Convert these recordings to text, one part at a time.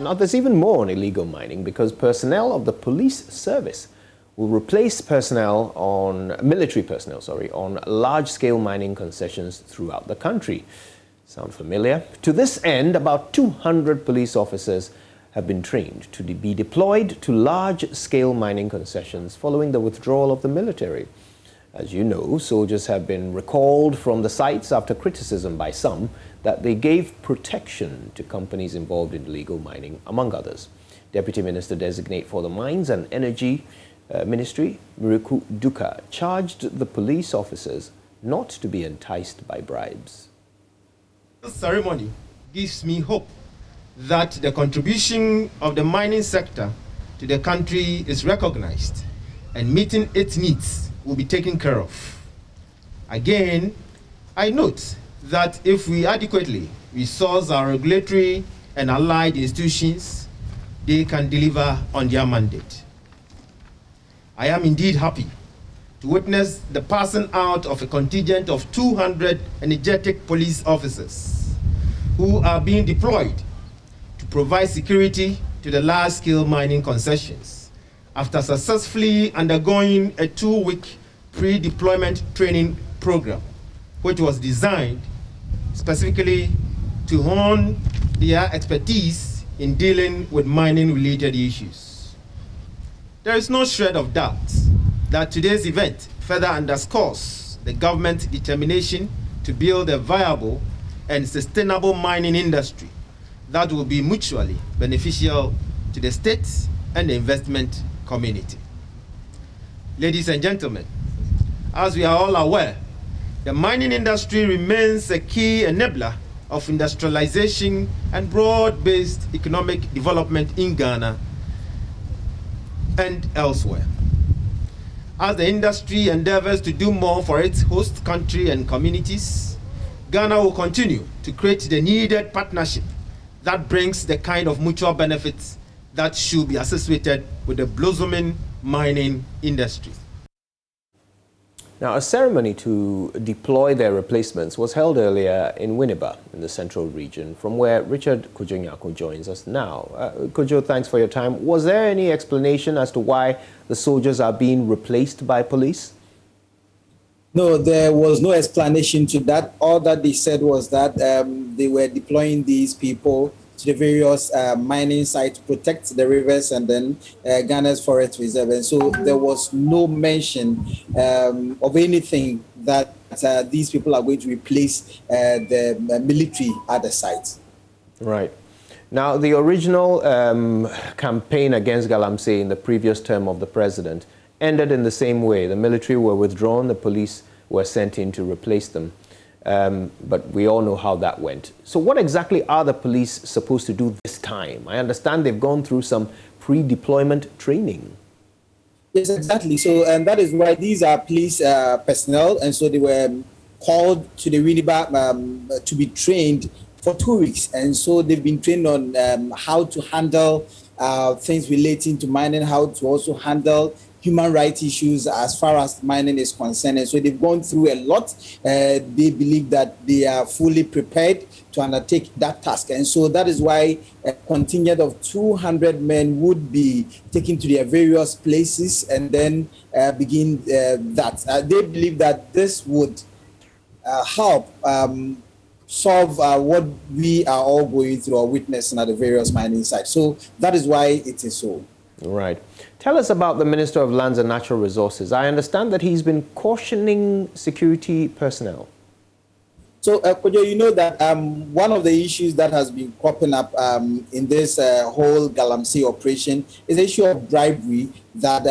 Now, there's even more on illegal mining because personnel of the police service will replace military personnel, on large-scale mining concessions throughout the country. Sound familiar? To this end, about 200 police officers have been trained to be deployed to large-scale mining concessions following the withdrawal of the military. As you know, soldiers have been recalled from the sites after criticism by some that they gave protection to companies involved in illegal mining, among others. Deputy Minister Designate for the Mines and Energy Ministry, Miriku Duka, charged the police officers not to be enticed by bribes. This ceremony gives me hope that the contribution of the mining sector to the country is recognized and meeting its needs will be taken care of. Again, I note that if we adequately resource our regulatory and allied institutions, they can deliver on their mandate. I am indeed happy to witness the passing out of a contingent of 200 energetic police officers who are being deployed to provide security to the large-scale mining concessions after successfully undergoing a 2-week pre-deployment training program, which was designed specifically to hone their expertise in dealing with mining-related issues. There is no shred of doubt that today's event further underscores the government's determination to build a viable and sustainable mining industry that will be mutually beneficial to the state and the investment community. Ladies and gentlemen, as we are all aware, the mining industry remains a key enabler of industrialization and broad-based economic development in Ghana and elsewhere. As the industry endeavors to do more for its host country and communities, Ghana will continue to create the needed partnership that brings the kind of mutual benefits that should be associated with the blossoming mining industry. Now, a ceremony to deploy their replacements was held earlier in Winneba, in the central region, from where Richard Kojo Nyako joins us now. Kojo, thanks for your time. Was there any explanation as to why the soldiers are being replaced by police? No, there was no explanation to that. All that they said was that they were deploying these people to the various mining sites to protect the rivers and then Ghana's forest reserve. And so there was no mention of anything that these people are going to replace the military at the sites. Right. Now, the original campaign against Galamsey in the previous term of the president ended in the same way. The military were withdrawn, the police were sent in to replace them. But we all know how that went. So what exactly are the police supposed to do this time? I understand they've gone through some pre-deployment training. Yes, exactly. So, and that is why these are police personnel. And so they were called to the Winneba to be trained for 2 weeks. And so they've been trained on how to handle things relating to mining, how to also handle human rights issues as far as mining is concerned. And so they've gone through a lot. They believe that they are fully prepared to undertake that task. And so that is why a contingent of 200 men would be taken to their various places and then begin that. They believe that this would help solve what we are all going through or witnessing at the various mining sites. So that is why it is so. Right. Tell us about the Minister of Lands and Natural Resources. I understand that he's been cautioning security personnel. So, Kojo, you know that one of the issues that has been cropping up in this whole Galamsey operation is the issue of bribery, that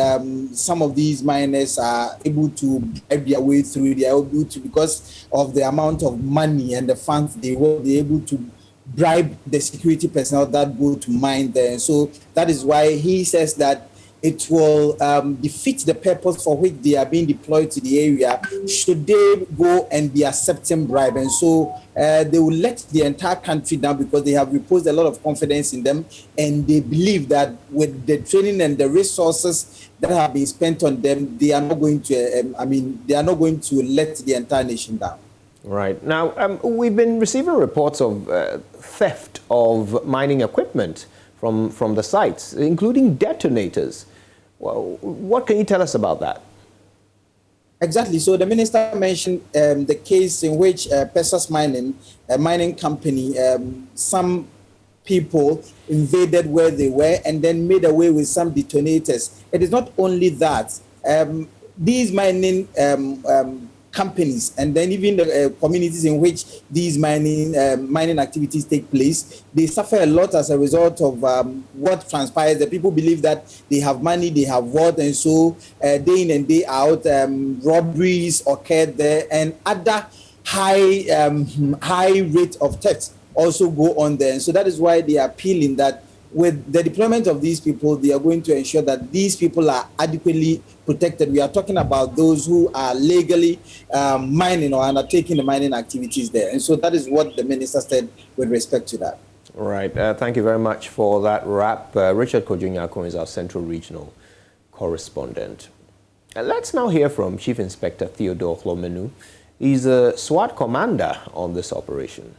some of these miners are able to bribe their way through. They are able to, because of the amount of money and the funds they will be able to bribe the security personnel that go to mine there. And so that is why he says that it will defeat the purpose for which they are being deployed to the area should they go and be accepting bribe. And so they will let the entire country down because they have reposed a lot of confidence in them, and they believe that with the training and the resources that have been spent on them, they are not going to they are not going to let the entire nation down. Right. Now, we've been receiving reports of theft of mining equipment from the sites, including detonators. Well, what can you tell us about that? Exactly. So the minister mentioned the case in which Pesas Mining, a mining company, some people invaded where they were and then made away with some detonators. It is not only that. These mining companies and then even the communities in which these mining activities take place, they suffer a lot as a result of what transpires. The people believe that they have money, they have wealth, and so day in and day out, robberies occurred there, and other high rate of theft also go on there. And so that is why they are appealing that with the deployment of these people, they are going to ensure that these people are adequately protected. We are talking about those who are legally mining or undertaking the mining activities there. And so that is what the minister said with respect to that. All right. Thank you very much for that wrap. Richard Kojo-Nyarko is our Central Regional correspondent. Let's now hear from Chief Inspector Theodore Hlomenu. He's a SWAT commander on this operation.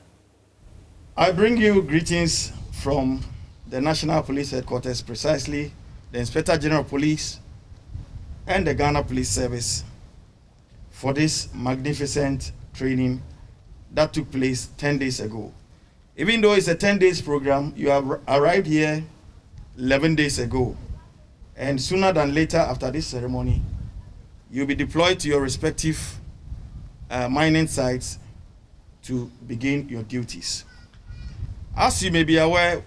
I bring you greetings from the National Police Headquarters, precisely the Inspector General of Police and the Ghana Police Service, for this magnificent training that took place 10 days ago. Even though it's a 10 days program, you have arrived here 11 days ago. And sooner than later after this ceremony, you'll be deployed to your respective mining sites to begin your duties. As you may be aware,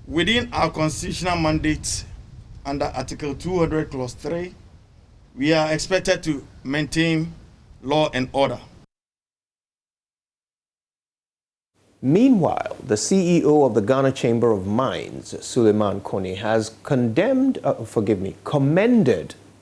within our constitutional mandate under Article 200, Clause 3, we are expected to maintain law and order. Meanwhile, the CEO of the Ghana Chamber of Mines, Suleiman Kone, has commended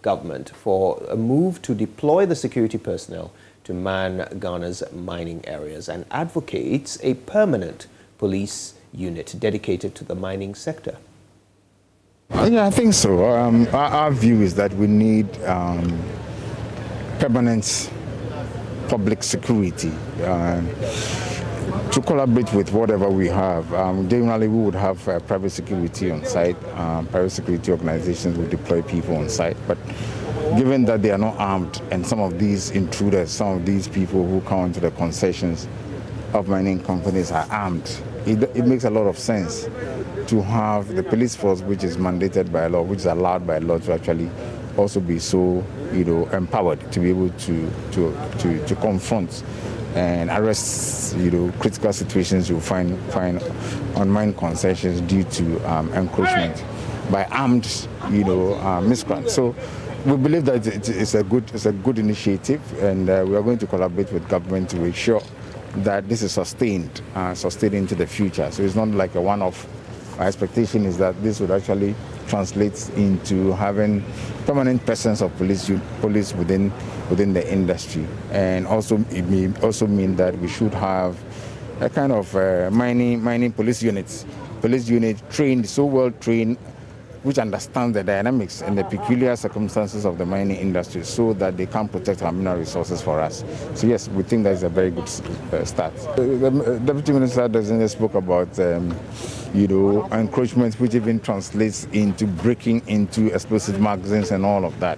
government for a move to deploy the security personnel to man Ghana's mining areas and advocates a permanent police unit dedicated to the mining sector. Yeah, I think so. Our view is that we need permanent public security to collaborate with whatever we have. Generally, we would have private security on site. Private security organizations would deploy people on site. But given that they are not armed and some of these intruders, some of these people who come into the concessions of mining companies are armed, it makes a lot of sense to have the police force, which is mandated by law, which is allowed by law, to actually also be so, empowered to be able to confront and arrest, critical situations you find on mine concessions due to encroachment by armed, miscreants. So we believe that it's a good initiative, and we are going to collaborate with government to make sure that this is sustained into the future. So it's not like a one-off. Our expectation is that this would actually translate into having permanent presence of police within the industry, and also it may also mean that we should have a kind of mining police unit trained, so well trained, which understand the dynamics and the peculiar circumstances of the mining industry, so that they can protect our mineral resources for us. So yes, we think that is a very good start. The Deputy Minister Designate spoke about encroachment, which even translates into breaking into explosive magazines and all of that.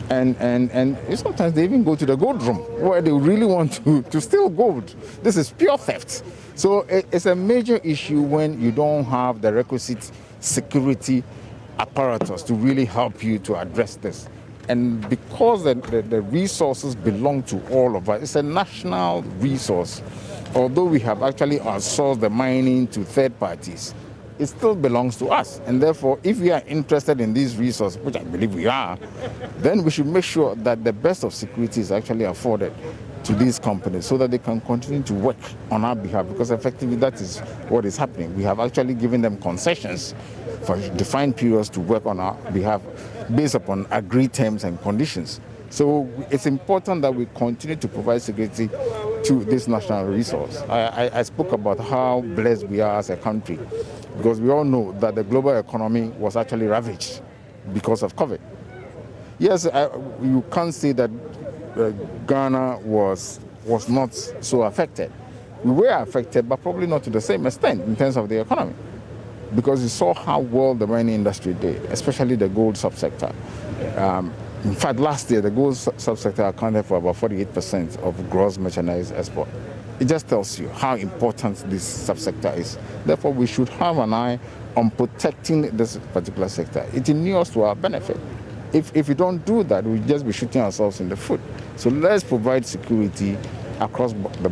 And sometimes they even go to the gold room where they really want to steal gold. This is pure theft. So it's a major issue when you don't have the requisite security apparatus to really help you to address this. And because the resources belong to all of us, it's a national resource. Although we have actually outsourced the mining to third parties, it still belongs to us. And therefore, if we are interested in these resources, which I believe we are, then we should make sure that the best of security is actually afforded to these companies so that they can continue to work on our behalf, because effectively that is what is happening. We have actually given them concessions for defined periods to work on our behalf based upon agreed terms and conditions. So it's important that we continue to provide security to this national resource. I spoke about how blessed we are as a country, because we all know that the global economy was actually ravaged because of COVID. Yes, you can't say that Ghana was not so affected. We were affected, but probably not to the same extent in terms of the economy. because you saw how well the mining industry did, especially the gold subsector. In fact, last year, the gold subsector accounted for about 48% of gross merchandise export. It just tells you how important this subsector is. Therefore, we should have an eye on protecting this particular sector. It inures to our benefit. If we don't do that, we'll just be shooting ourselves in the foot. So let's provide security across the